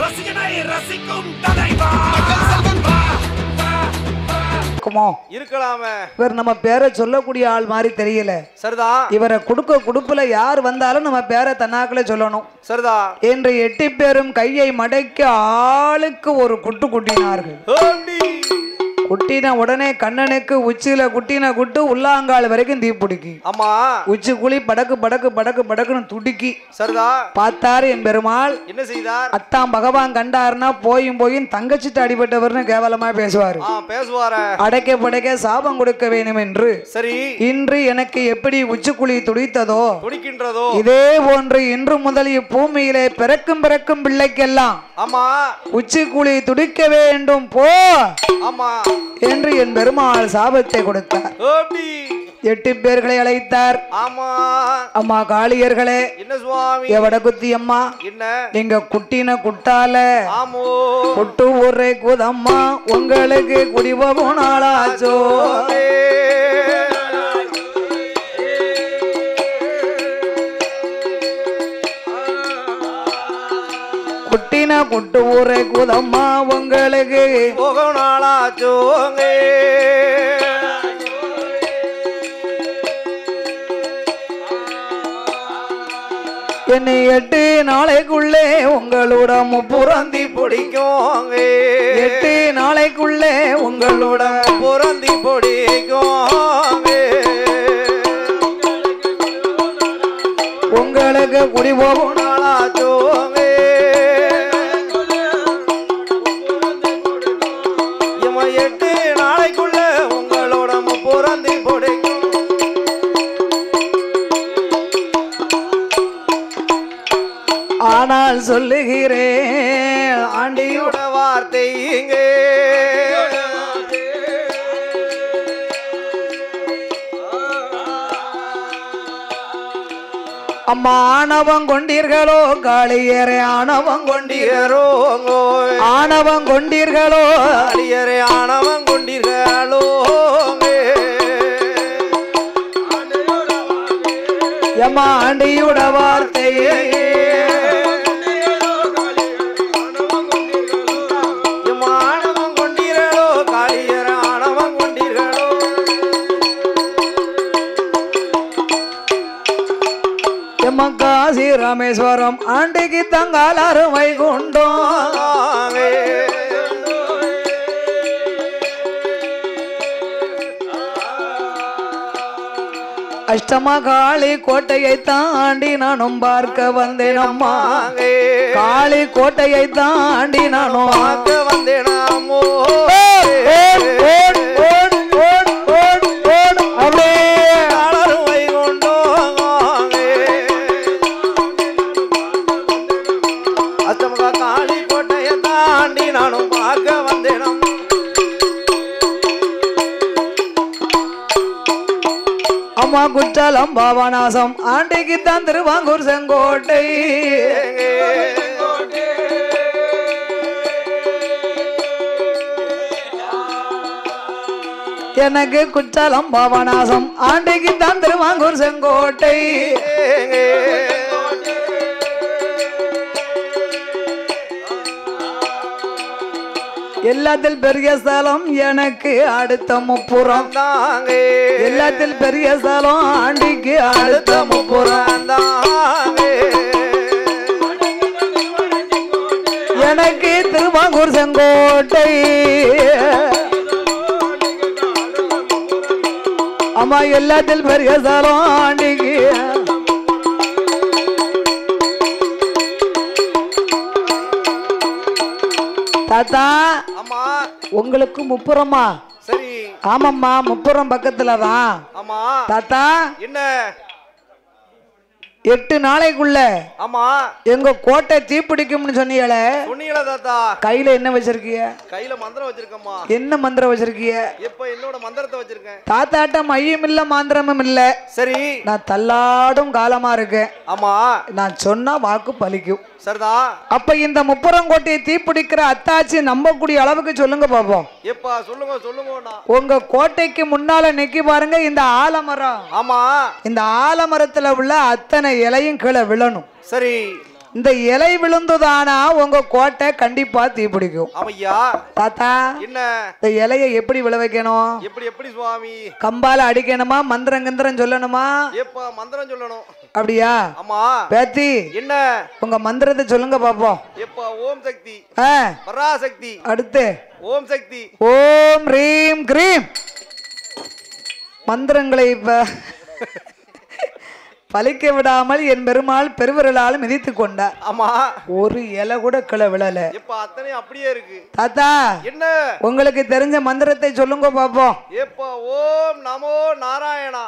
ரசிகனை ரசிக்கும் தலைவா இருக்கலாமே. இவர் நம்ம பேரை சொல்லக்கூடிய ஆள் மாதிரி தெரியல. சரிதான். இவரை குடுப்புல யார் வந்தாலும் நம்ம பேரை தன்னாக்களே சொல்லணும். சரிதா. என்று 8 பேரும் கையை மடக்கி ஆளுக்கு ஒரு குட்டு குட்டினார்கள். குட்டின உடனே கண்ணனுக்கு உச்சியில குட்டின குட்டு உள்ளாங்கால் வரைக்கும் தீப்பிடிக்கி. ஆமா. உச்சி குழி படக்கு படக்கு படக்கு படக்குன்னு துடிக்கி. சரிதா. பார்த்தாரு என் பெருமாள். என்ன செய்தார்? அத்தான் பகவான் கண்டாருன்னா போயும் தங்கச்சிட்டு அடிபட்டவர்னு கேவலமா பேசுவாரு. பேசுவார. அடைக்க படைக்க சாபம் கொடுக்க வேண்டும் என்று. சரி. இன்று எனக்கு எப்படி உச்சிக்குழி துடித்ததோ துடிக்கின்றதோ இதே போன்று இன்று முதல் இப்பூமியிலே பிறக்கும் பிள்ளைக்கெல்லாம் ஆமா உச்சிக்குழி துடிக்க வேண்டும் போ ஆமா என்று என் பெருமாள் சாபத்தை கொடுத்தார். 8 பேர்களை அழைத்தார். ஆமா. அம்மா காளியர்களே, என்ன சுவாமி? எவட குத்தி அம்மா, என்ன நீங்க குட்டின குட்டால ஆமோ குட்டு ஊரை குதம்மா உங்களுக்கு குடிப போனாலாச்சோ. குட்டின குட்டு ஊரை குதம்மா உங்களுக்கு போகணாலாச்சோ. என்னை 8 நாளைக்குள்ளே உங்களோட முப்புறந்தி பிடிக்கும். 8 நாளைக்குள்ளே உங்களோட முப்புறந்தி பிடிக்கும். உங்களுக்கு குடி போகணாலாச்சோ. 8 நாளைக்குள்ள உங்களோட முப்புறந்தி பிடிக்கும். ஆனால் சொல்லுகிறேன் ஆண்டியோட வார்த்தை இங்கே அம்மா ஆணவம் கொண்டீர்களோ காளியரே, ஆணவம் கொண்டீரோ, ஆணவம் கொண்டீர்களோ காளியரே, ஆணவம் கொண்டீர்களோ. எம்மா ஆண்டியோட வார்த்தையே காசி ராமேஸ்வரம் ஆண்டிக்கு தங்கால் அருமை கொண்டோம். அஷ்டமா காளி கோட்டையை தாண்டி நானும் பார்க்க வந்தேன் அம்மா. காளி கோட்டையை தாண்டி நானும் பார்க்க வந்தேன் அம்மோ. அம்மா குற்றாலம் பாபநாசம் ஆண்டிக்கு தான் திருவாங்கூர் செங்கோட்டை. எனக்கு குற்றாலம் பாபநாசம் ஆண்டிக்கு தான் திருவாங்கூர் செங்கோட்டை. எல்லாத்தில் பெரிய ஸ்தலம் எனக்கு அடுத்த முப்புறம். எல்லாத்தில் பெரிய ஸ்தலம் ஆண்டிக்கு அடுத்த முப்புறம். எனக்கு திருவாங்கூர் செங்கோட்டை. அம்மா எல்லாத்தில் பெரிய ஸ்தலம் ஆண்டிக்கு. தாத்தா உங்களுக்கு முப்புறமா? சரி. ஆமாம்மா, முப்புறம் பக்கத்துலதான். ஆமா. தாத்தா என்ன 8 நாளைக்குள்ள ஆமா எங்க கோட்டை தீப்பிடிக்கும்னு சொன்னீங்களே. சொன்னீங்களா தாத்தா? கையில என்ன வச்சிருக்கீங்க? கையில மந்திரம் வச்சிருக்கேம்மா. என்ன மந்திரம் வச்சிருக்கீங்க? இப்ப என்னோட மந்திரத்தை வச்சிருக்கேன். தாத்தாட்ட மையம் இல்ல மாந்திரமும் இல்ல. சரி. நான் தள்ளாடும் காலமா இருக்கேன். ஆமா. நான் சொன்னா வாக்கு பலிக்கும். சரிதா. அப்ப இந்த முப்புறங்கோட்டையை தீப்பிடிக்கிற அத்தாச்சி நம்பக்கூடிய அளவுக்கு சொல்லுங்க பாப்போம். எப்பா சொல்லுங்க சொல்லுங்க. உங்க கோட்டைக்கு முன்னால நிக்கி பாருங்க இந்த ஆலமரம். ஆமா. இந்த ஆலமரத்துல உள்ள அத்தனை இலையும் கீழே விழணும். சரி. இந்த இலை விழுந்துதானா உங்க கோட்டை கண்டிப்பா தீப்பிடிக்கும். ஆமையா. தாத்தா என்ன இந்த இலைய எப்படி விழ வைக்கணும்? எப்படி எப்படி சுவாமி? கம்பால அடிக்கணுமா, மந்திரம் கிந்திரம் சொல்லணுமா? ஏப்பா மந்திரம் சொல்லணும். அப்படியா? ஆமா. பேத்தி என்ன உங்க மந்திரத்தை சொல்லுங்க பாப்போம். ஏப்பா ஓம் சக்தி, ஆ பராசக்தி, அடுத்து ஓம் சக்தி, ஓம் ரீம் கிரீம். மந்திரங்களை இப்ப பலிக்க விடாமல் என் பெருமாள் பெருவிரலால் மிதித்து கொண்டார். ஆமா. ஒரு இலை கூட கிளை விழல. ஏப்பா அத்தனை அப்படியே இருக்கு. தாத்தா என்ன உங்களுக்கு தெரிஞ்ச மந்திரத்தை சொல்லுங்க பாப்போம். ஏப்பா ஓம் நமோ நாராயணா,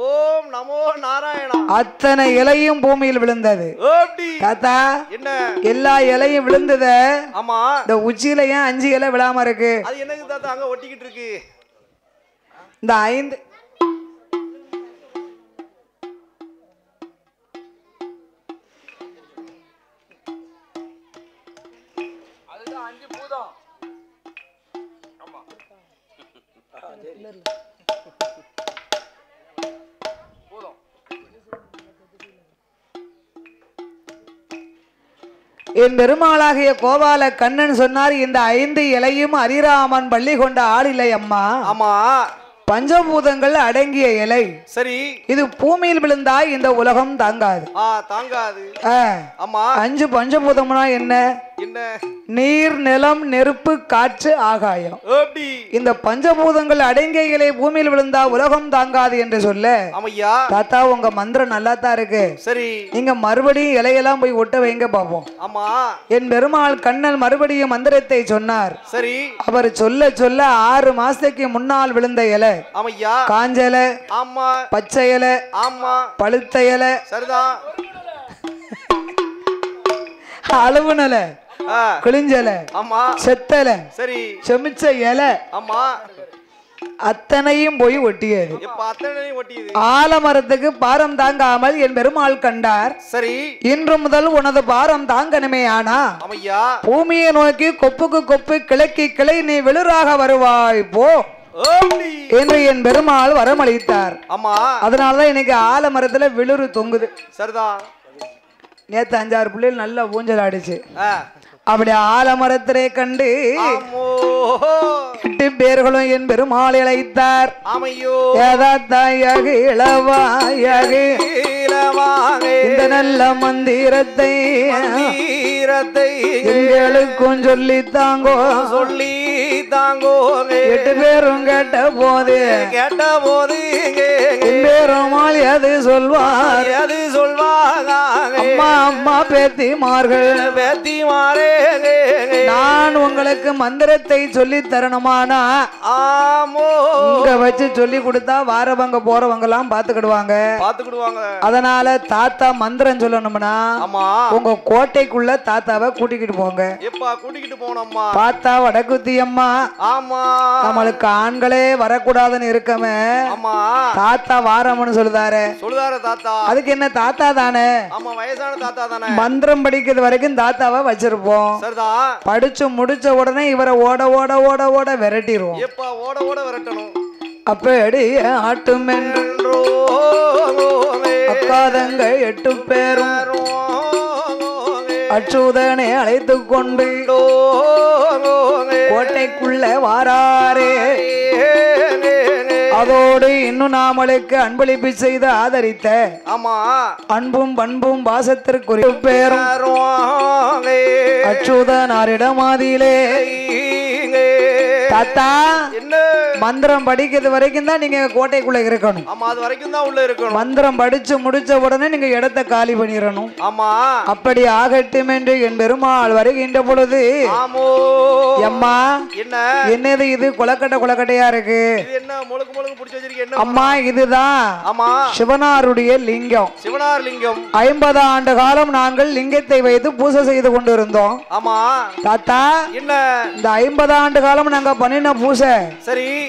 ஓம் நமோ நாராயணா. அத்தனை இலையும் பூமியில் விழுந்தது. ஓடி. தாத்தா என்ன எல்லா இலையும் விழுந்தத. ஆமா. இந்த உச்சியில ஏன் 5 இலை விழாம இருக்கு? அது என்னது தாத்தா அங்க ஒட்டிக்கிட்டு இருக்கு? இந்த 5 என் பெருமாளாகிய கோபால கண்ணன் சொன்னார், இந்த 5 இலையும் அரிராமன் பள்ளி கொண்ட ஆளில்லை அம்மா. ஆமா. பஞ்சபூதங்கள் அடங்கிய இலை. சரி. இது பூமியில் விழுந்தா இந்த உலகம் தாங்காது. தாங்காது. ஆமா. 5 பஞ்சபூதம்னா என்ன? என்ன? நீர், நிலம், நெருப்பு, காற்று, ஆகாயம். ஓடி. இந்த பஞ்சபூதங்கள் அடங்கிய இலை பூமியில் விழுந்தா உலகம் தாங்காது என்று சொல்ல. ஆமையா. தாத்தா உங்க மந்திரம் நல்லா தான் இருக்கு. சரி. நீங்க மறுபடியும் இலையெல்லாம் போய் ஒட்ட வைங்க பாப்போம். ஆமா. என் பெருமாள் கண்ணன் மறுபடியும் மந்திரத்தை சொன்னார். சரி. அவர் சொல்ல சொல்ல 6 மாசத்துக்கு முன்னால் விழுந்த இலை. ஆமையா. காஞ்ச இலை, ஆமா. பச்சை இலை, ஆமா. பழுத்த இலை, சரிதான். அழுவுனல, கிழிஞ்சல, ஆமா. செத்தல, சரி. செமிச்ச இலை, ஆமா. அத்தனையும் போய் ஒட்டியது. ஆலமரத்துக்கு பாரம் தாங்காமல் என் பெருமாள் கண்டார். சரி. இன்று முதல் உனது பாரம் தாங்கணுமே. ஆனா பூமியை நோக்கி கொப்புக்கு கொப்பு கிழக்கி கிளை நீ வெளிராக வருவாய் போ என்று என் பெருமாள் வரமளித்தார். அதனாலதான் இன்னைக்கு ஆலமரத்துல விழுறு தொங்குது. சரிதான். நேத்து 5-6 பிள்ளைகள் நல்லா ஊஞ்சல் ஆடிச்சு. அப்படி ஆலமரத்திலே கண்டு 8 பேர்களும் என் பெருமாள் இழைத்தார். இந்த நல்ல மந்திரத்தை எங்களுக்கும் சொல்லி தாங்கோ 8 பேரும் கேட்ட போது பெருமாள் எது சொல்வார்? அம்மா அம்மா பேத்திமார்கள், நான் உங்களுக்கு மந்திரத்தை சொல்லி தரணுமானா இங்க வச்சு சொல்லி கொடுத்தா வாரவங்க போறவங்க எல்லாம் பாத்துக்கிடுவாங்க. அதனால தாத்தா மந்திரம் சொல்லணும்னா உங்க கோட்டைக்குள்ள தாத்தாவை கூட்டிக்கிட்டு போங்க. பார்த்தா வடக்குத்தி அம்மா நம்மளுக்கு ஆண்களே வரக்கூடாதுன்னு இருக்கமே தாத்தா வாரம்னு சொல்லுதாரு. அதுக்கு என்ன தாத்தா தானே, மந்திரம் படிக்கிறது வரைக்கும் தாத்தாவை வச்சிருப்போம். படிச்சு முடிச்ச உடனே இவரை ஓட ஓட ஓட ஓட விரட்டிடுவோம். அப்படி ஆட்டும் என்றோ அக்காதங்க 8 பேரும் அச்சுதனை அழைத்து கொண்டு கோட்டைக்குள்ள வாராரே. அதோடு இன்னும் நாமளுக்கு அன்பளிப்பு செய்து ஆதரித்த அன்பும் பண்பும் பாசத்திற்குரிய பேரும் அச்சுதனாரிடமாதிலே தாத்தா மந்திரம் படிக்கிறது வரைக்கும் தான் நீங்க கோட்டைக்குள்ள இருக்கணும். மந்திரம் படிச்சு முடிச்ச உடனே நீங்க இடத்தை காலி பண்ணிடணும். அப்படி ஆகட்டும் என்று என் பெருமாள் வருகின்ற பொழுது அம்மா என்னது இது கொலக்கட்டையா இருக்கு? அம்மா இதுதான் சிவனாருடைய லிங்கம். 50 ஆண்டு காலம் நாங்கள் லிங்கத்தை வைத்து பூஜை செய்து கொண்டு இருந்தோம். தாத்தா இந்த 50 ஆண்டு காலம் நாங்க பண்ணின பூஜை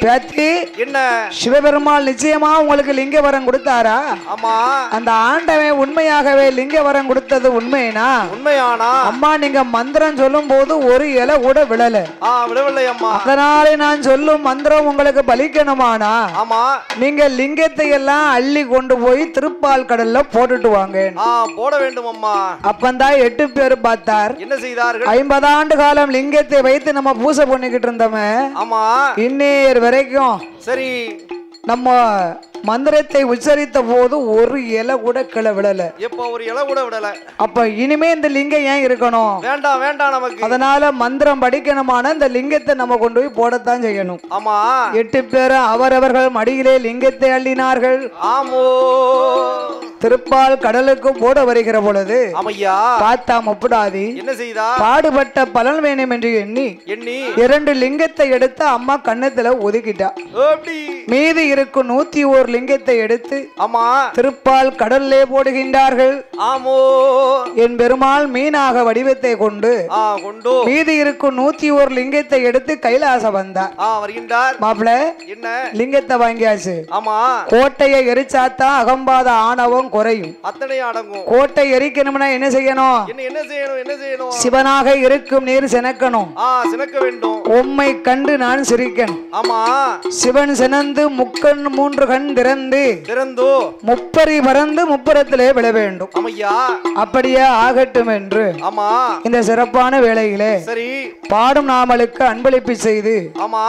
பேத்தி என்ன சிவபெருமாள் நிச்சயமா உங்களுக்கு லிங்க வரம் கொடுத்தாரா? ஆமா. அந்த ஆண்டவன் உண்மையாகவே லிங்க வரம் கொடுத்தது உண்மைனா? உண்மையானா? அம்மா நீங்க மந்திரம் சொல்லும் போது ஒரு இலை கூட விழல. விழவில்லை அம்மா. அதனாலே நான் சொல்லும் மந்திரம் உங்களுக்கு பலிக்கணுமானா? ஆமா. நீங்க லிங்கத்தை எல்லாம் அள்ளி கொண்டு போய் திருப்பால் கடல்ல போட்டுட்டு வாங்க. போட வேண்டும் அம்மா. அப்பந்தான் 8 பேர் பார்த்தார். என்ன செய்தார்கள்? 50 ஆண்டு காலம் லிங்கத்தை வைத்து நம்ம பூசை பண்ணிக்கிட்டு இருந்தோமே. ஆமா. இன்னேர் வரைக்கும் சரி நம்ம மந்திரத்தை உச்சரித்த போது ஒரு இலை கூட கீழே விழல. எப்ப ஒரு இலை கூட விடல. அப்ப இனிமே இந்த லிங்கம் ஏன் இருக்கணும்? வேண்டாம் வேண்டாம் நமக்கு. அதனால மந்திரம் படிக்கணுமான இந்த லிங்கத்தை நம்ம கொண்டு போய் போடத்தான் செய்யணும். ஆமா. 8 பேரும் அவரவர்கள் மடியிலே லிங்கத்தை அள்ளினார்கள். ஆமோ. திருப்பால் கடலுக்கு போட வருகிற பொழுது ஆமையா பார்த்தா முப்புடாதி என்ன செய்தா? பாடுபட்ட பலன் வேணும் என்று எண்ணி 2 லிங்கத்தை எடுத்து அம்மா கண்ணத்துல ஒதுக்கிட்டா. மீதி இருக்கும் 101 லிங்கத்தை எடுத்து ஆமா திருப்பால் கடல்லே போடுகின்றார்கள். ஆமோ. என் பெருமாள் மீனாக வடிவத்தை கொண்டு மீதி இருக்கும் 101 லிங்கத்தை எடுத்து கைலாச வந்தார். வருகின்றார். மாப்பிள்ள என்ன லிங்கத்தை வாங்கியாச்சு. ஆமா. கோட்டையை எரிச்சாத்தான் அகம்பாத ஆணவம் குறையும். அத்தனை அடங்கும். கோட்டை எரிக்கணும்னா என்ன செய்யணும்? என்ன செய்யணும்? என்ன செய்யணும்? சிவனாக இருக்கும் நீர் சினக்கணும். சினக்க வேண்டும். உம்மை கண்டு நான் சிரிக்கணும். ஆமா. சிவன் சினந்து முக்கண் 3 கண் திறந்து முப்பரி பறந்து முப்புறத்திலே விழ வேண்டும். அப்படியே ஆகட்டும் என்று ஆமா இந்த சிறப்பான வேளையிலே சரி பாடும் நாமலுக்கு அன்பளிப்பு செய்து ஆமா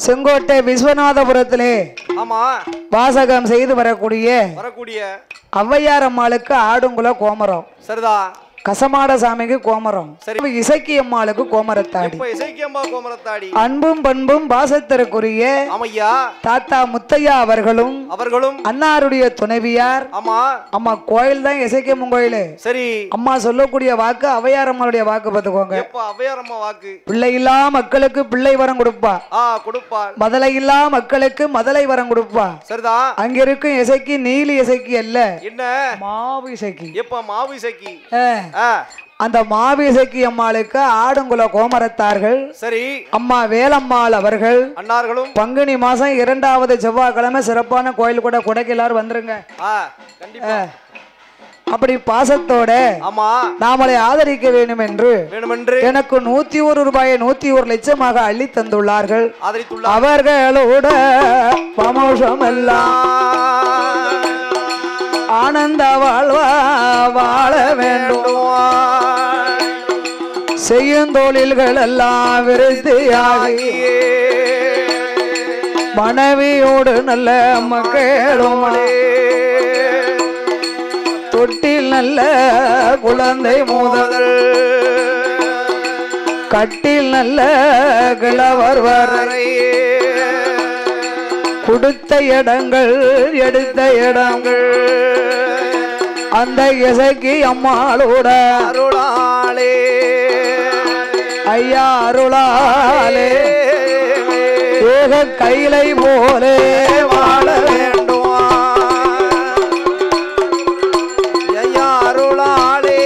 செங்கோட்டை விஸ்வநாதபுரத்திலே ஆமா வாசகம் செய்து வரக்கூடிய ஔவையார் அம்மாளுக்கு ஆடுங்குல கோமரம். சரிதா. கசமாட சாமிக்கு கோமரம். இசக்கி அம்மாளுக்கு கோமரத்தாடி. அன்பும் பண்பும் பாசத்திற்குரிய தாத்தா முத்தையா அவர்களும் அன்னாருடைய துணைவியார். அம்மா கோயில் தான் இசக்கியம்மன் கோயில். சரி அம்மா சொல்லக்கூடிய வாக்கு ஔவையார் அம்மாளுடைய வாக்கு பார்த்துக்கோங்க. பிள்ளை இல்லா மக்களுக்கு பிள்ளை வரம் கொடுப்பா. மதலை இல்லா மக்களுக்கு மதலை வரம் கொடுப்பா. சரிதா. அங்க இருக்கும் இசைக்கு நீலி இசைக்கு அல்ல, என்ன மாவு இசைக்கு. மாவு இசைக்கு அந்த மாவிசக்கி அம்மாளுக்கு ஆடுங்குல கோமரத்தார்கள். சரி அம்மா வேலம்மாள் அவர்கள் அன்னார்களும் பங்குனி மாசம் 2வது செவ்வாய்க்கிழமை சிறப்பான கோயில் கூட கொடைக்கு எல்லாரும் வந்துருங்க. அப்படி பாசத்தோட நாமளை ஆதரிக்க வேண்டும் என்று எனக்கு 101 ரூபாயை 101 லட்சமாக அள்ளி தந்துள்ளார்கள். அவர்களோட பமோஷம் எல்லாம் ஆனந்த வாழ்வா வாழ வேண்டும். செய்யும் தொழில்கள் எல்லாம் விருத்தியாகி மனைவியோடு நல்ல மக்களும் தொட்டில் நல்ல குழந்தை முதல் கட்டில் நல்ல கிழவர் வரை கொடுத்த இடங்கள் எடுத்த இடங்கள் அந்த இசைக்கு அம்மாளோட அருளாலே ஐயா அருளாலே ஏக கைலை போலே வாழ வேண்டும். ஐயா அருளாலே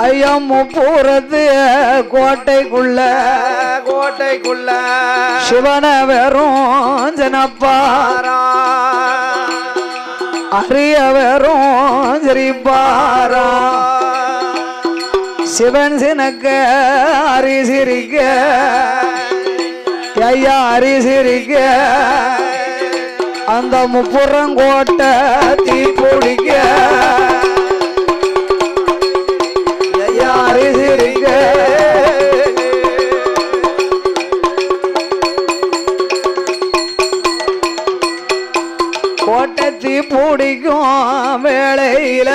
ஐயம் முப்பூரத்து கோட்டைக்குள்ள சிவன வெறும் ஜனப்பாரா அரிய வெறும் சிரிப்பாரா. சிவன் சினக்க அரி சிரிக்க ஐயா அரி சிரிக்க அந்த முப்புறங்கோட்டை தீ பிடிக்க அரி சிரிக்க கோட்டத்தி பிடிக்கும் வேளையில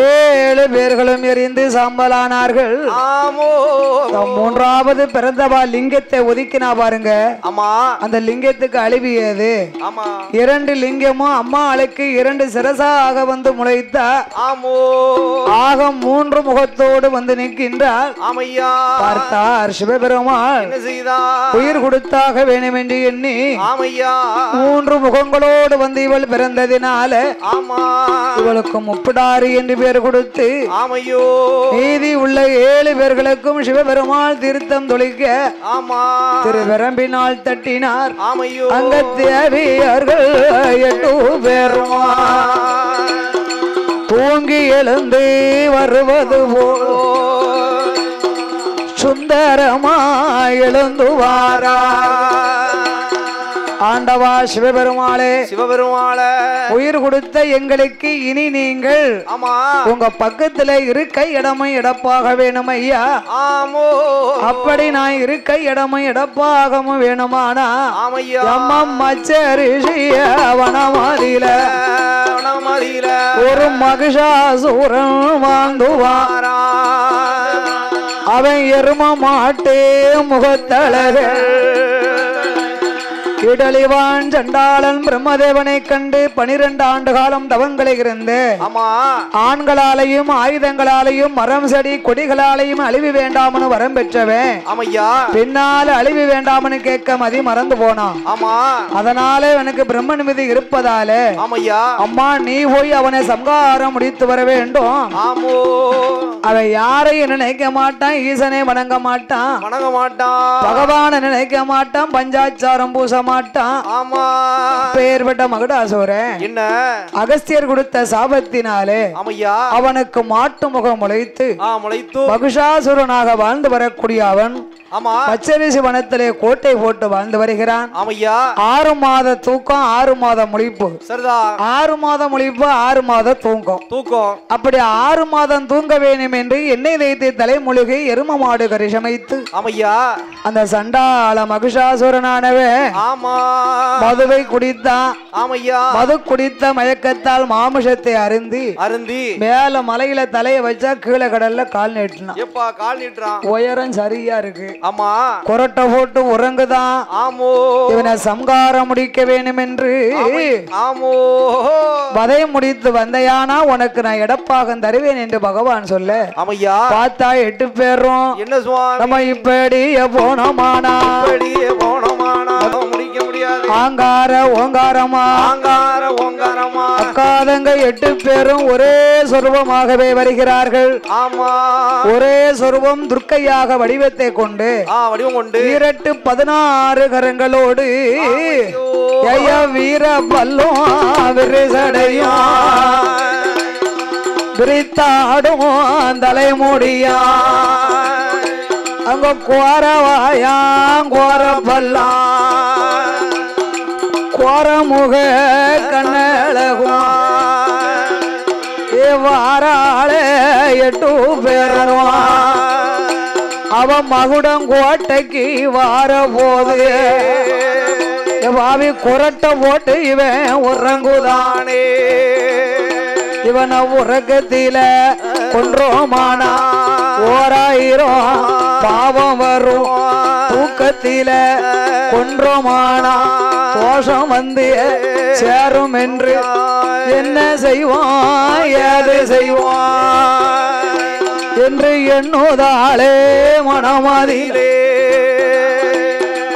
7 பேர்களும் எரிந்து சாம்பலானார்கள். மூன்றாவது பிறந்தவா லிங்கத்தை ஒதுக்கினா பாருங்க. அந்த லிங்கத்துக்கு அழிவியது. 2 லிங்கமும் அம்மாளுக்கு 2 சிரசாக வந்து முளைத்தா ஆக 3 முகத்தோடு வந்து நிற்கின்றார். பார்த்தார் சிவபெருமாள் உயிர் கொடுத்தாக வேண்டும் என்று எண்ணி 3 முகங்களோடு வந்து இவள் பிறந்ததினால இவளுக்கு முப்பிடாறு என்று பேர் கொடுத்து மீதி உள்ள 7 பேர்களுக்கும் சிவபெருமாள் தீர்த்தம் தொழிக்க திருவரம்பினால் தட்டினார். அங்க தேவியர்கள் 8 பேரும் தூங்கி எழுந்து வருவது போல் சுந்தரமாய் எழுந்து வாரா. ஆண்டவா சிவபெருமாளே உயிர் கொடுத்த எங்களுக்கு இனி நீங்கள் உங்க பக்கத்துல இருக்கை இடமும் இடப்பாக வேணும் ஐயா. அப்படி நான் இருக்கை இடமும் இடப்பாகவும் வேணுமானா வனமதியில ஒரு மகிஷாசூரன் வாழ்ந்துவாரா. அவன் எரும மாட்டே முகத்தழக இடலிவான் சண்டாளன் பிரம்மதேவனை கண்டு 12 ஆண்டு காலம் தவங்களை இருந்து ஆண்களாலையும் ஆயுதங்களாலையும் மரம் செடி கொடிகளாலையும் அழிவு வேண்டாம்னு வரம் பெற்றவன் பின்னால அழிவு வேண்டாம்னு கேட்க மதி மறந்து போனான். அதனால எனக்கு பிரம்ம நிமிதி இருப்பதால அம்மா நீ போய் அவனை சம்ஹாரம் முடித்து வர வேண்டும். அவன் யாரையும் நினைக்க மாட்டான், ஈசனை வணங்க மாட்டான், பகவான நினைக்க மாட்டான், பஞ்சாச்சாரம் பூச மாட்டான். பெயர்பட்ட மகுடாசுரன் என்ன அகஸ்தியர் கொடுத்த சாபத்தினாலே அவனுக்கு மாட்டு முகம் முளைத்து மகிஷாசுரனாக வாழ்ந்து வரக்கூடிய அவன் பச்சரிசி வனத்திலே கோட்டை போட்டு வாழ்ந்து வருகிறான். 6 மாத தூக்கம் 6 மாத முழிப்பு. 6 மாத முழிப்பு 6 மாத தூக்கம். அப்படி 6 மாதம் தூங்க வேண்டும் என்று எண்ணெய் வைத்து தலைமுழுகி எரும மாடு கரிசமைத்து அந்த சண்டாள மகிஷாசுரனானவன் மதுவை குடித்தான். மது குடித்த மயக்கத்தால் மாமிசத்தை அருந்தி மேல மலையில தலைய வச்சா கீழே கடல்ல கால் நீட்டினான். உயரம் சரியா இருக்கு. கொரட்டை போட்டு உறங்குதான். இவனை சம்ஹாரம் முடிக்க வேண்டும் என்று வதை முடித்து வந்தையானா உனக்கு நான் இடப்பாகம் தருவேன் என்று பகவான் சொல்ல பார்த்தா 8 பேரும் நம்ம இப்படி போனோமானா முடிக்க முடியாது. ஆங்கார ஓங்காரமா அக்காதங்க 8 பேரும் ஒரே சொருபமாகவே வருகிறார்கள். ஒரே சொருபம் துர்க்கையாக வடிவத்தை கொண்டு 16 கரங்களோடு வீர பல்லும் விரிசடையும் விரித்தாடும் தலைமுடியா அங்க கோரவாயாம் கோர பல்லா கோரமுக கண்ணழகும் வாராளே 8 பேரும் அவன் மகுடங்கோட்டைக்கு வார போது பாவி குரட்ட போட்டு இவன் உறங்குதானே. இவனை உறக்கத்தில கொன்றோமானா 1000 பாவம் வரும். தூக்கத்தில கொன்றோமானா தோஷம் வந்து சேரும் என்று என்ன செய்வான் ஏது செய்வான் என்று எண்ணுதாளே மனமதிலே.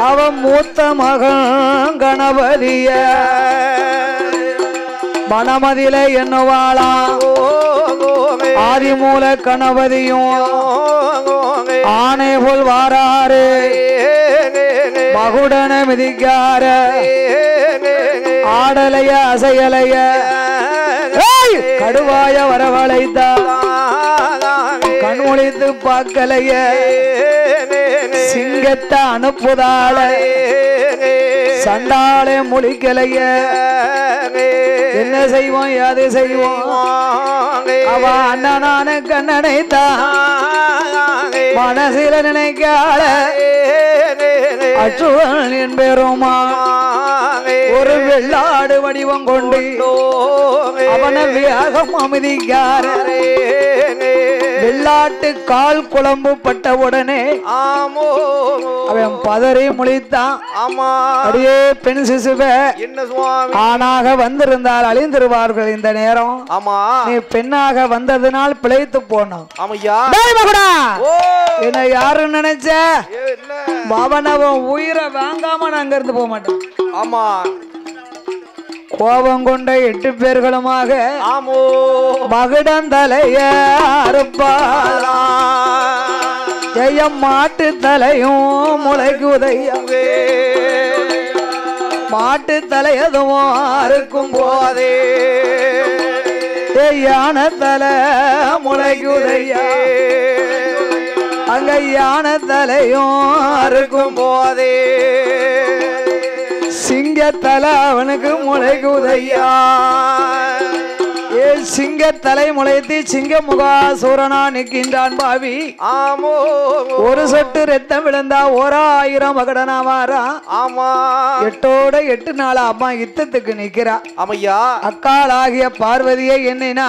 அவன் மூத்த மகன் கணபதிய மனமதிலே எண்ணுவாளா. ஆதிமூல கணபதியும் ஆணை போல் வாராரு மகுடன மிதிக்கார ஆடலைய அசையலைய கடுவாய வரவழைத்தா கண்மொழித்து பார்க்கலைய சிங்கத்தை அனுப்புதாள சண்டாளே முழிக்கலைய என்ன செய்வோம் யாது செய்வோம். அவ அண்ணனான கண்ணனைத்தான் மனசில நினைக்காள அச்சுவன் என் பெருமா ஒரு வெள்ளாடு வடிவம் கொண்டு அவனை வேகம் அமைதிக்காரே வெள்ளாட்டு கால் குழம்பு பட்ட உடனே அவன் பதறி முழித்தான். அப்படியே பெண் சிசுவை ஆணாக வந்திருந்தால் அழிந்திருவார்கள் இந்த நேரம். நீ பெண்ணாக வந்ததுனால் பிழைத்து போனோம். என்ன யாருன்னு நினைச்ச அவன் உயிரை வாங்காம நான் அங்க இருந்து போக மாட்டேன். ஆமா கோபம் கொண்ட 8 பேர்களுமாக மகுடந்தலைய மாட்டு தலையும் முளைக்கு உதையும் மாட்டு தலையதுவும் அறுக்கும் போதே யானை தலை முளைக்கு உதையா அங்க யானை தலையும் அறுக்கும் போதே சிங்கத்தலை அவனுக்கு முளைக்கு உதையா சிங்கத்தலை முளைத்து சிங்க முகாசூரனா நிற்கின்றான் பாவி. ஒரு சொட்டு ரத்தம் விழுந்தா 1000 மகடனா வாரா. 8ஓட 8 நாளா அம்மா யுத்தத்துக்கு நிக்கிறா. அக்காளாகிய பார்வதியை என்னன்னா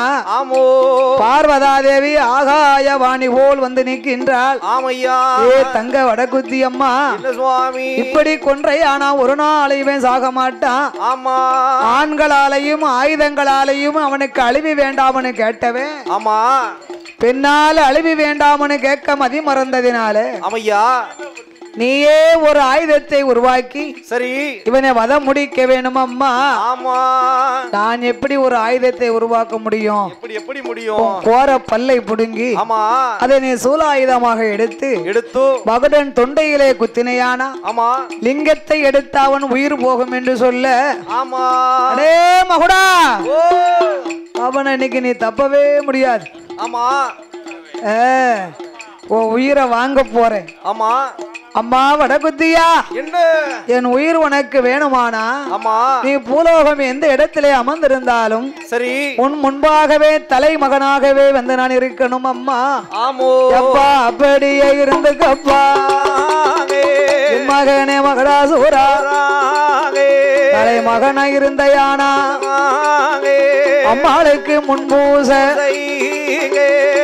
பார்வதா தேவி ஆகாய வாணி போல் வந்து நிற்கின்றாள். ஏ தங்க வடகுத்தி அம்மா இப்படி கொன்றையானா ஒரு நாள் இவன் சாக மாட்டான். ஆண்களாலையும் ஆயுதங்களாலையும் அவனுக்கு அழிவு வேண்டாம்னு கேட்டவன் பெண்ணால அழிவு வேண்டாம்னு கேட்க மதி மறந்ததினால நீயே ஒரு ஆயுதத்தை உருவாக்கி சரி இவனை வதம் முடிக்க வேணும் அம்மா. நான் எப்படி ஒரு ஆயுதத்தை உருவாக்க முடியும்? எப்படி முடியும்? கோர பல்லை புடுங்கி அதை நீ சூலாயுதமாக எடுத்து மகுடன் தொண்டையிலே குத்தினையானா லிங்கத்தை எடுத்து அவன் உயிர் போகும் என்று சொல்ல அடே மகுடா அவன் இன்னைக்கு நீ தப்பவே முடியாது. உயிரை வாங்க போறேன். அம்மா வடகுத்தியா என் உயிர் உனக்கு வேணுமானா நீ பூலோகம் எந்த இடத்திலே அமர்ந்திருந்தாலும் சரி உன் முன்பாகவே தலைமகனாகவே வந்து நான் இருக்கணும் அம்மா. அப்பா அப்படியே இருந்துக்கப்பா என் மகனே மகடாசூரா தலைமகனா இருந்த யானா அம்மாளுக்கு முன்பூச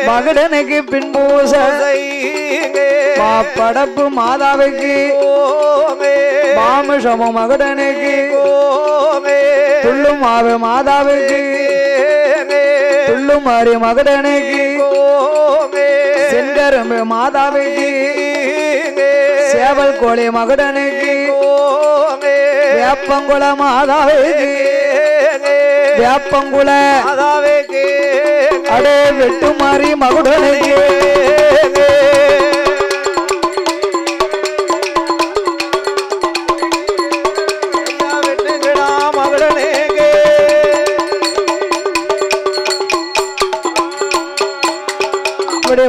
மகடனுக்கு பின்பூச படப்பு மாதாவுக்கு மாமிஷம மகடனுக்கு துள்ளுமாவு மாதாவுக்கு துள்ளுமாறி மகடனுக்கு செங்கரும்பு மாதாவுக்கு சேவல் கோழி மகடனுக்கு வேப்பங்குள மாதாவுக்கு வேப்பங்குள மாதாவுக்கு அடே வெட்டுமாறி மகுடனுக்கு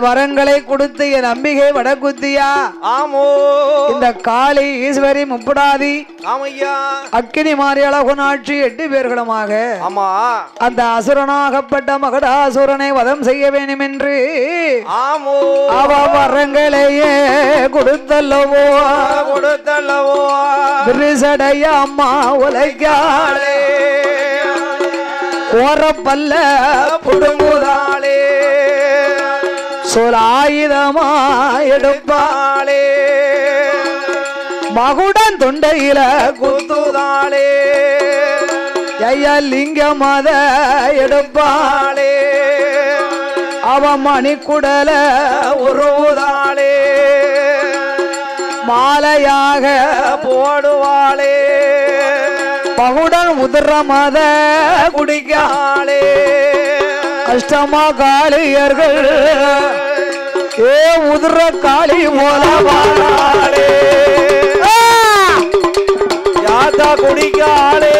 வரங்களை கொடுத்து என் அம்பிகை வடகுத்தியா இந்த காளி ஈஸ்வரி முப்படாதி அக்கினி மாறி அழகுநாட்சி 8 பேர்களுமாக அந்த அசுரனாகப்பட்ட மகடாசுரனை வதம் செய்ய வேண்டும் என்று அவ வரங்களையே கொடுத்தல்லவோ விரிசடைய அம்மா உலைக்காளே கோரப்பல்ல புடுங்குதாளே சொலாயுதமா எடுப்பாளே மகுடன் தொண்டையில குத்துதாளே ஐயா லிங்கம் அத எடுப்பாளே அவ மணிக்குடல உருவுதாளே மாலையாக போடுவாளே மகுடன் உதிரமத குடிக்காளே அஷ்டமா காளியர்கள் ஏ உதிர காளி மோலவாளே யாத்தா குடிக்காளே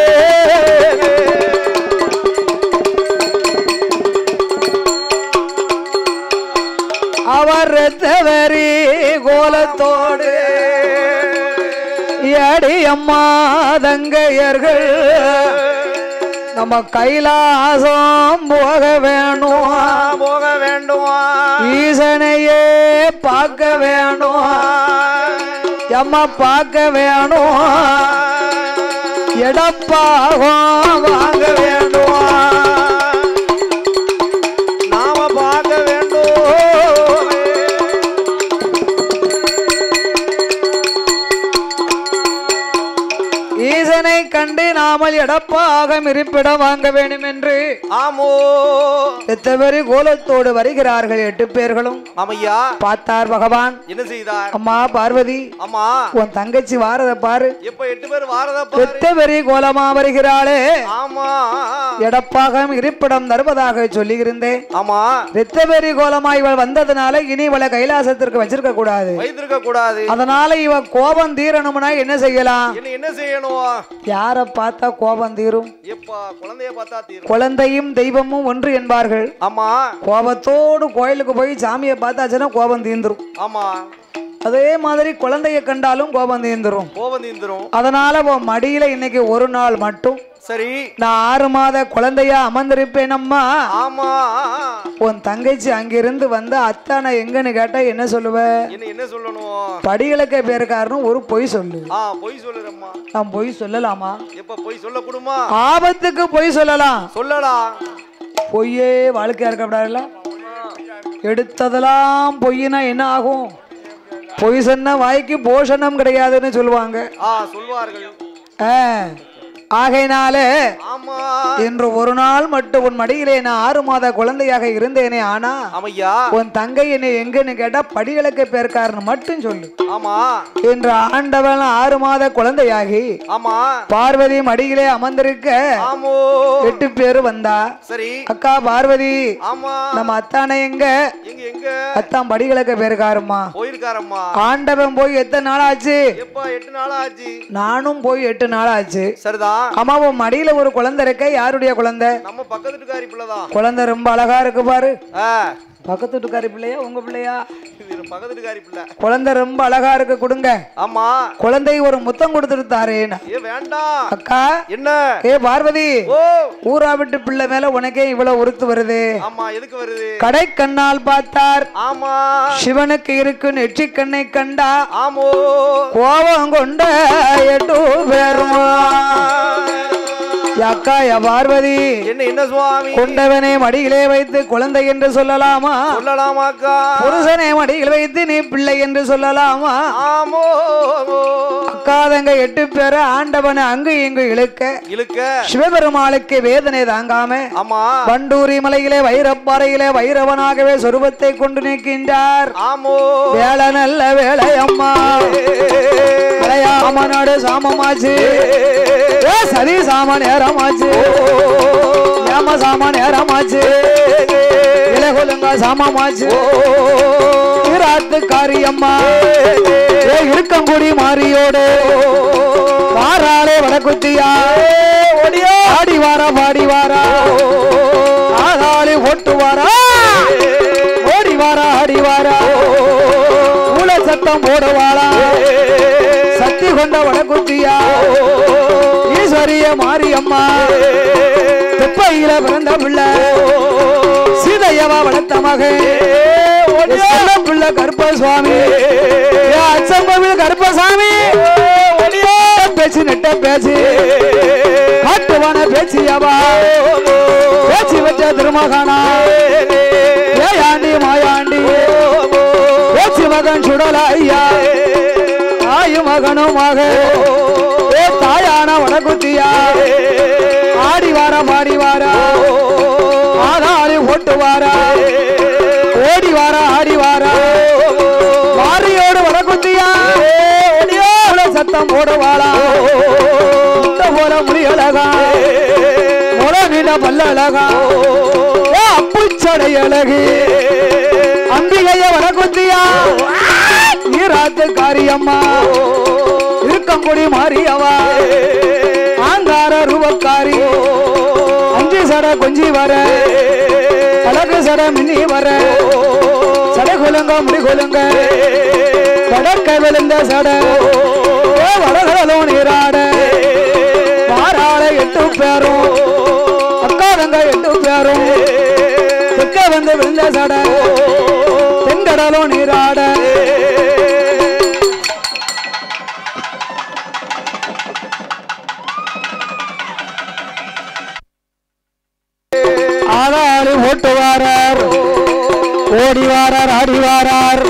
அவர் ரத்தவரி கோலத்தோடு ஏடி அம்மா தங்கையர்கள் நம்ம கைலாசம் போக வேண்டும் ஈசனையே பார்க்க வேணும் அம்மா பார்க்க வேணும் எடப்பாகம் வாங்க வேண்டும் நாம பார்க்க வேண்டும் ஈசனை கண்டு நாமல் எடப்பாகம் இருப்பிடம் வாங்க வேண்டும் என்று ஆமோ எத்தவரி கோலத்தோடு வருகிறார்கள் 8 பேர்களும். ஆமையா பார்த்தார் பகவான். என்ன செய்தார்? அம்மா பார்வதி, அம்மா உன் தங்கச்சி வாரத பாரு. எப்ப 8 பேர் வாரத பாரு. எத்தவரி கோலமா வருகிறாளே. ஆமா எடப்பாகம் இருப்பிடம் தருவதாக சொல்லி இருந்தேன். ஆமா எத்தவரி கோலமா இவள் வந்ததுனால இனி இவளை கைலாசத்திற்கு வச்சிருக்க கூடாது. வைத்திருக்க கூடாது. அதனால இவ கோபம் தீரணும்னா என்ன செய்யலாம்? என்ன செய்யணும்? யார பார்த்தா கோபம் தீரும்? எப்பா குழந்தைய பார்த்தா தீரும். குழந்தையும் தெய்வமும் ஒன்று என்பார்கள். ஆமா கோபத்தோடு கோயிலுக்கு போய் சாமியை பார்த்தாச்சுன்னா கோபம் தீந்துரும். ஆமா அதே மாதிரி குழந்தைய கண்டாலும் கோபம் தீந்துரும். கோபம் தீந்துரும். அதனால உன் மடியில இன்னைக்கு ஒரு நாள் மட்டும் சரி நான் 6 மாத குழந்தையா அமர்ந்திருப்பேன் அம்மா. ஆமா உன் தங்கச்சி அங்கிருந்து வந்து அத்தானை எங்கன்னு கேட்டா என்ன சொல்லுவ? என்ன சொல்லணும்? படிகளுக்கு பேருக்காரனும் ஒரு பொய் சொல்லு. பொய் சொல்லுறம்மா. நான் பொய் சொல்லலாமா? எப்ப பொய் சொல்ல கூடுமா? ஆபத்துக்கு பொய் சொல்லலாம். சொல்லலாம். பொய்யே வாழ்க்கையா இருக்கக்கூடாதுல்ல. எடுத்ததெல்லாம் பொய்னா என்ன ஆகும்? பொய் சொன்ன வாய்க்கு போஷணம் கிடையாதுன்னு சொல்லுவாங்க. சொல்வார்கள். ஆகையினாலே ஆமா என்று ஒரு நாள் மட்டும் உன் மடியிலே நான் 6 மாத குழந்தையாக இருந்தேனே. ஆனா உன் தங்கை என்னை எங்கன்னு கேட்டா படிகளுக்கு பேர்க்காரன் மட்டும் சொல்லு. ஆமா என்று ஆண்டவன் 6 மாத குழந்தையாகி ஆமா பார்வதி மடியிலே அமர்ந்திருக்க 8 பேரு வந்தா. சரி அக்கா பார்வதி, ஆமா நம்ம அத்தானை எங்க? அத்தான் படிகளுக்கு பேருக்காரம்மா போயிருக்காரம்மா. ஆண்டவன் போய் எத்தனை நாள் ஆச்சு? 8 நாள் ஆச்சு. நானும் போய் 8 நாள் ஆச்சு. சரிதான். அம்மா உன் மடியில ஒரு குழந்தை இருக்க. யாருடைய குழந்தை? நம்ம பக்கத்து வீட்டுக்காரி பிள்ளைதான். குழந்தை ரொம்ப அழகா இருக்கு பாரு. பக்கத்து வீட்டுக்காரி பிள்ளையா உங்க பிள்ளையா? பக்கத்து வீட்டுக்காரி பிள்ளை. குழந்தை ரொம்ப அழகா இருக்கு, கொடுங்க. ஆமா குழந்தை ஒரு முத்தம் கொடுத்துட்டு தாரேன். வேண்டாம் அக்கா. என்ன? பார்வதி, ஊரா விட்டு பிள்ளை மேல உனக்கே இவ்வளவு உறுத்து வருது? ஆமா எதுக்கு வருது? கடை கண்ணால் பார்த்தார். ஆமா சிவனுக்கு இருக்கு நெற்றி கண்ணை கண்டா. ஆமோ கோபம் கொண்ட 8 பேரும். அக்கா பார்வதி, என்ன சுவாமி? கொண்டவனை மடியிலே வைத்து குழந்தை என்று சொல்லலாமா? சொல்லலாமாக்கா. புருஷனை மடியில் வைத்து நீ பிள்ளை என்று சொல்லலாமா? ஆமோ அக்காதங்க 8 பேரை ஆண்டவனை அங்கு இங்கு இழுக்க சிவபெருமாளுக்கு வேதனை தாங்காம வண்டூரி மலையிலே வைரப்பாறையிலே வைரவனாகவே சொரூபத்தை கொண்டு நிற்கின்றார். ஆமோ வேலை நல்ல வேலை அம்மா. மலையாமனோட சாமமாச்சு, சரி சாம நேரமாச்சு, ஏம சாம நேரமாச்சு, இலகுலுங்க சாமமாச்சு. ராத்து காரியம்மா இருக்கங்குடி மாறியோடு வாராளே வடக்குத்தியா ஆடி வாரா பாடி வாரா ஆதாளி ஓட்டு வாரா ஓடி வாரா ஆடி வாரா மூல சத்தம் போடுவாளா சக்தி கொண்ட வடக்குத்தியா ஈஸ்வரிய மாரியம்மா தெப்பையில பிறந்த பிள்ளை சீதையவா வளர்த்த மகன் பிள்ளை கருப்பசாமி அச்சம்பவில் கருப்பசாமி பேச்சு நெட்ட பேச்சு காட்டுவான பேச்சியவா பேச்சு வச்ச திருமகானா ஏயாண்டி மாயாண்டி பேச்சு மகன் சுடல ஐயா ஆயு மகனுமாக தாயான வடகுத்தியா ஆடி வார மாடி வாரா ஆதாளி ஓட்டு வாரா ஓடி வாரா ஆடி வாரா மாரியோடு வடகுத்தியா சத்தம் போடுவாளா போல முடியலகா முறை நீட பல்லழகா அப்புச்சடை அழகு அம்பிகைய வடகுத்தியா நீராத்து காரியம்மா இருக்கங்குடி மாறியவா ஆங்கார ரூபக்காரி 5 சட கொஞ்சி வர அழகு சட மின்னி வர சட குலுங்க முடி குலுங்க கடற்க விழுந்த சட வடகளும் நீராட மாறாள 8 பேரும் அக்காதங்க 8 பேரும் தெற்க வந்து விழுந்த சட தென்கடலும் நீராட ஓடி வாரார் ஆடி வாரார்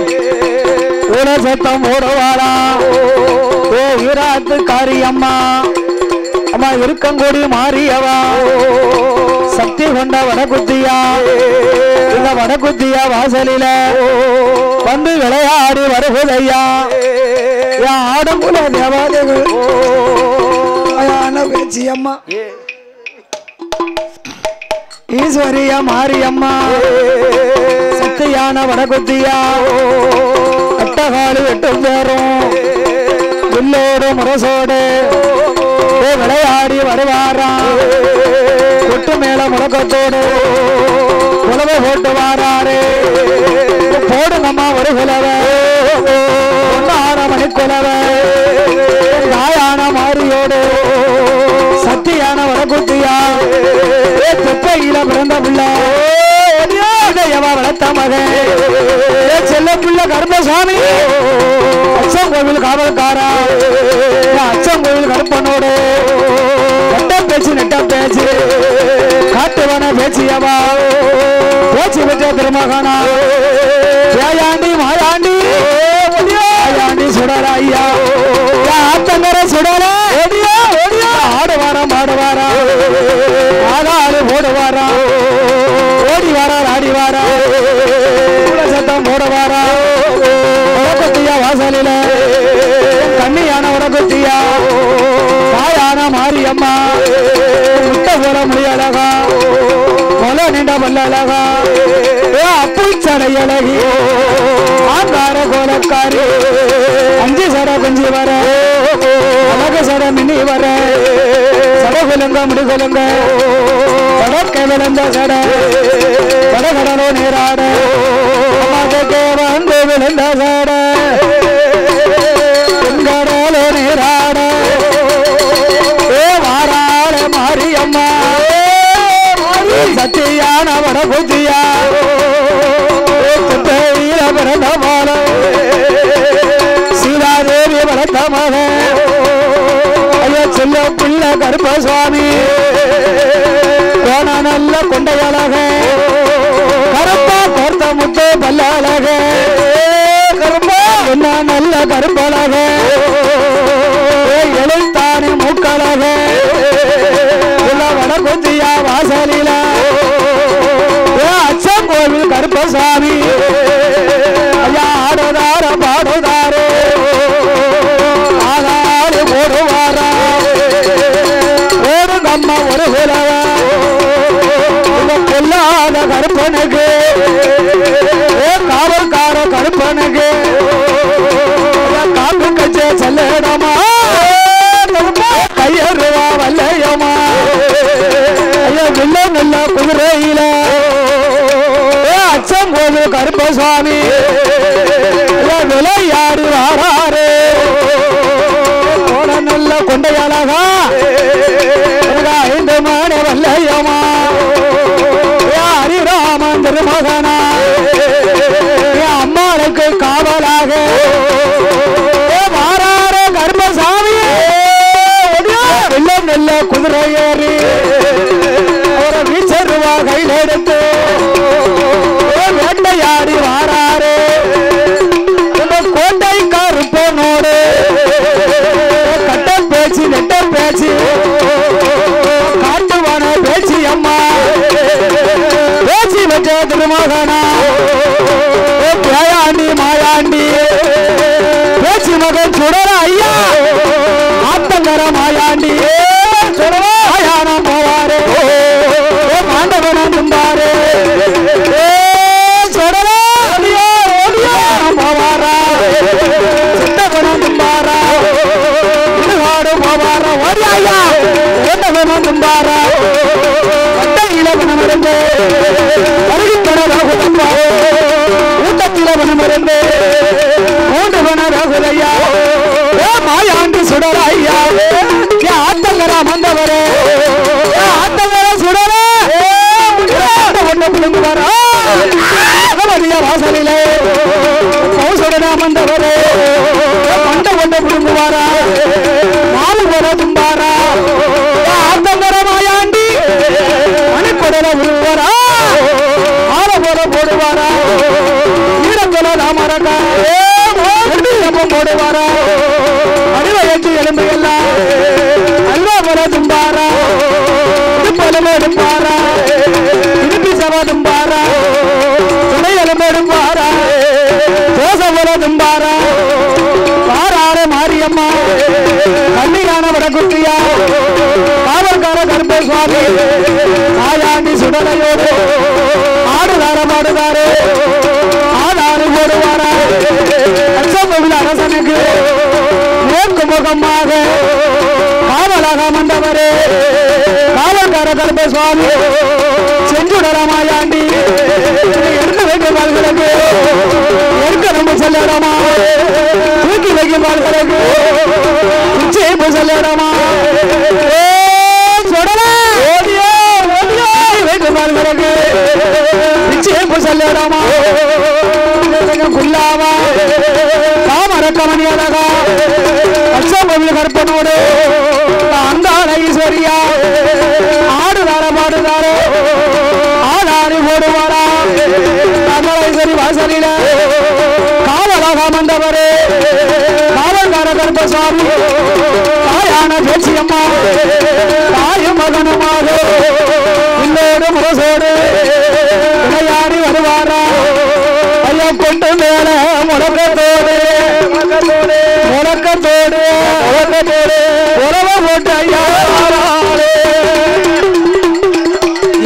உல சத்தம் ஓடுவாரா ஓ வீராத்து காரியம்மா அம்மா இருக்கங்கூடி மாறியவா சக்தி கொண்ட வடகுத்தியா இந்த வடகுத்தியா வாசலில வந்து விளையாடி வருவதையா ஆடங்குல தேவாதைகள் பேச்சு அம்மா ஈஸ்வரிய மாரியம்மா சக்தியான வடகுத்தியா அட்டகாலு எட்டும் பேரும் வில்லோடு முரசோடு விளையாடி வருவாராம் கொட்டு மேல முழக்கத்தோடு உழவை போட்டு வாராரு போடுங்கம்மா ஒரு குலவை 1 மணி குலவை தாயான மாரியோடு சத்தியான வடகுத்தியா தெப்பையில பிறந்த புள்ள வளர்த்த மகன் செல்ல புள்ள கருப்பசாமி அச்சம் கோவில் காவல்காரா அச்சம் கோவில் கருப்பனோடு நெட்ட பேச்சு காட்டுவன பேச்சியவா பேச்சு பெற்ற திருமகனா ஜெயாண்டி மாயாண்டி மாயாண்டி சுடரா ஐயா ஆத்தங்கர சுடரா ஆடுவாரா ஆகாடு போடுவாரா ஓடி வாரார் ஆடி வாரா சத்தம் போடுவாரா வடகுத்தியா வாசலில கண்ணியான வடகுத்தியா தாயான மாரியம்மா முட்டை போல முடியலகா கொலை நீண்ட பல்லழகா அப்பு சடை அழகி ஆங்கார கோலக்காரி 5 சட குஞ்சி வர அழகு சட மினி வர சடகுலங்க முடிகுலங்க சடக்க விழுந்த சட சடகடலோ நீராட வந்து விழுந்த சட கடலோ நீராட வாராள மாரியம்மா சத்தியான வடகுத்தியா பிறந்த மால சீதாதேவி வளர்த்த மகன் ஐயா செல்ல பிள்ளை கருப்பசாமி நல்ல கொண்டையழக கருப்பா கோர்த்த முத்து பல்லழக கருப்பா என்ன நல்ல கருப்பழக எழுத்தானி மூக்கழக வடகுத்தியா வாசலில அச்சம் கோவில் கருப்பசாமி ஐயா ஆடுதார பாடுதாரே ஆகாடு போடுவாரா ஓடுங்கம்மா ஒரு குலவ பொல்லாத கருப்பனுக்கு காவல்கார கருப்பனுக்கு காப்பு கச்ச செல்லடமா கையருவா வல்லையம்மா ஐயா வெள்ள நல்ல குதிரையில அச்சம் போது கருப்பசாமி விளையாடி வாராரு நல்ல கொண்டையழகா 5 மணி வல்லையம்மா ஹரிராமன் திருமகனா அம்மாளுக்கு காவலாக வாரார கர்மசாமி வெள்ளம் நல்ல குதிரை ஏறி ஒரு வீச்சருவா கையில் எடுத்து வேட்டையாடி வாராரு கோட்டை கருப்பனோடு கட்ட பேச்சு நெட்ட பேச்சு காட்டுவான பேச்சு அம்மா பேச்சு வச்ச திருமகனா பேயாண்டி மாயாண்டி பேச்சு மகன் சுடர ஐயா ஆத்தங்கர மாயாண்டி மாயானம் போவாரு மாண்டவனம் தும்பாரு சுடர போவாரா சித்தவனம் தும்பாரா இடுகாடு போவாரா ஓடியா ஓட்டவனம் தும்பாரா இளவனமிருந்து ஊட்டத்திலவனமிருந்து 3 வனரகுதையா மாயாண்டி சுடர ஐயா ஆத்தங்கர மந்தவரே ஆத்தங்கர சுடர ஒண்ணு புழுங்குவாரா வாசலிலே கௌசுடனா மந்தவரே மண்ட ஒண்ணு புழுங்குவாரா 4 போல தும்பாரா ஆத்தங்கர மாயாண்டி மணிக்கொடல உருவாரா ஆள போல போடுவாரா போடுவாரா அடிவயத்து எலும்பு எல்லாம் அல்வா போல தும்பாரா இடுப்பெலும்பு எடுப்பாரா இடுப்பி சவ தும்பாரா துணை எலும்பு எடுப்பாரா தோசை போல தும்பாரா வாராறு மாரியம்மா கண்ணியான வடகுத்தியா காவல்கார கருப்ப சுவாமி ஆயாண்டி சுடலையோடு ஆடுதார பாடுதாரு ஆடாறு போடுவாரா அச்சம்பவில் அரசனுக்கு மேற்கு முகமாக காவலாக வந்தவரே காவல்கார கருப்ப சுவாமி செஞ்சுடரமாயாண்டி எடுத்து வைக்கும் பால்களுக்கு ஏற்கனவே செல்லடமா தூக்கி வைக்கும் பால்களுக்கு நிச்சயப்பு செல்லடமா நிச்சயப்பு செல்லடமா குல்லாவா காமரக்கமணியழகா அச்சம்பவில் கற்பனோடு அந்தாள ஈஸ்வரியா ஆடுதார பாடுதார ஆடாறு போடுவாரா அந்தாளீஸ்வரி வாசலில காவலாக வந்தவரே காவல்கார கருப்பசாமி தாயான பேச்சியம்மா தாயும் மகனுமாக இன்னோடு முரசோடு விளையாடி வருவாரா ஐயா கொண்டு மேல முழக்கத்தோடு முழக்கத்தோடு உறவை போட்டு ஐயா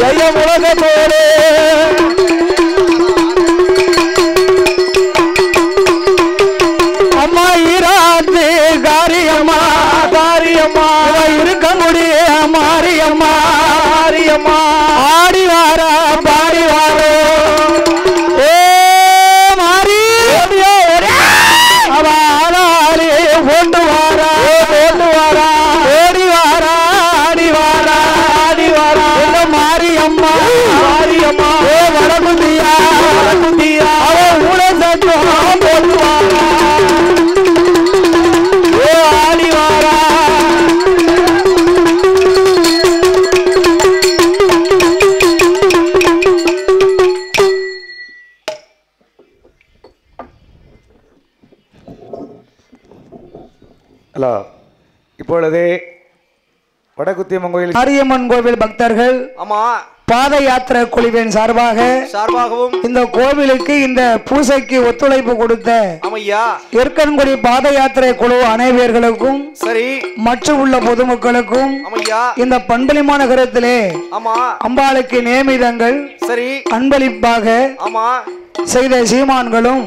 ஐயா முழக்கத்தோடு அம்மா ஈராத்து காரியம்மா காரியம்மா இருக்க முடிய மாரியம்மா மாரியம்மா ஆடி வாரா பாடி வாரோ ஏ மாறி அவ ஆளாளி போட்டு வாரா ஓடி வாரா ஆடி வாரா ஆடி வாரா மாரியம்மா மாரியம்மா ஏ வடகுந்தியா வடகுந்தியா அவ ஊழ சட்டம் போட்டு வாரா ஏ ஆடி வாரா ஹலோ இப்பொழுது வடகுத்தியம்மன் கோயில் மாரியம்மன் கோவில் பக்தர்கள் ஆமா பாத யாத்திரை குழுவின் சார்பாகவும் இந்த கோவிலுக்கு இந்த பூசைக்கு ஒத்துழைப்பு கொடுத்த ஆமையா எற்கன்குடி பாத யாத்திரை குழு அனைவர்களுக்கும் சரி மற்றும் உள்ள பொதுமக்களுக்கும் ஆமையா இந்த பண்பலிமா நகரத்திலே ஆமா அம்பாளுக்கு நியமிதங்கள் சரி அன்பளிப்பாக ஆமா செய்த சீமான்களும்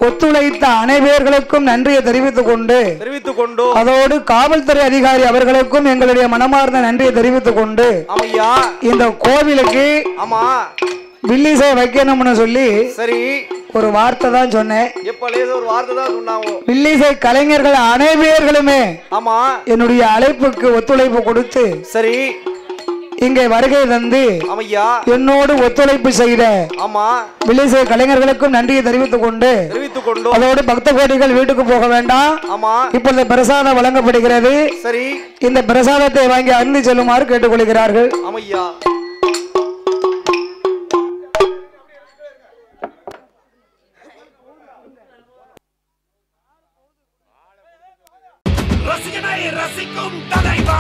ஒத்துழைத்த அனைவர்களுக்கும் நன்றியை தெரிவித்துக் கொண்டு அதோடு காவல்துறை அதிகாரி அவர்களுக்கும் எங்களுடைய மனமார்ந்த நன்றியை தெரிவித்துக் கொண்டு இந்த கோவிலுக்கு வில்லிசை வைக்கணும்னு சொல்லி சரி ஒரு வார்த்தை தான் சொன்னேன். வில்லிசை கலைஞர்கள் அனைவர்களுமே என்னுடைய அழைப்புக்கு ஒத்துழைப்பு கொடுத்து சரி இங்கே வருகை தந்து என்னோடு ஒத்துழைப்பு செய்த வில்லிசை கலைஞர்களுக்கும் நன்றியை தெரிவித்துக் கொண்டு அதோடு பக்த கோடிகள் வீட்டுக்கு போக வேண்டாம். இப்பொழுது பிரசாதம் வழங்கப்படுகிறது. சரி இந்த பிரசாதத்தை வாங்கி அருந்தி செல்லுமாறு கேட்டுக்கொள்கிறார்கள். ரசிகனை ரசிக்கும் தலைவா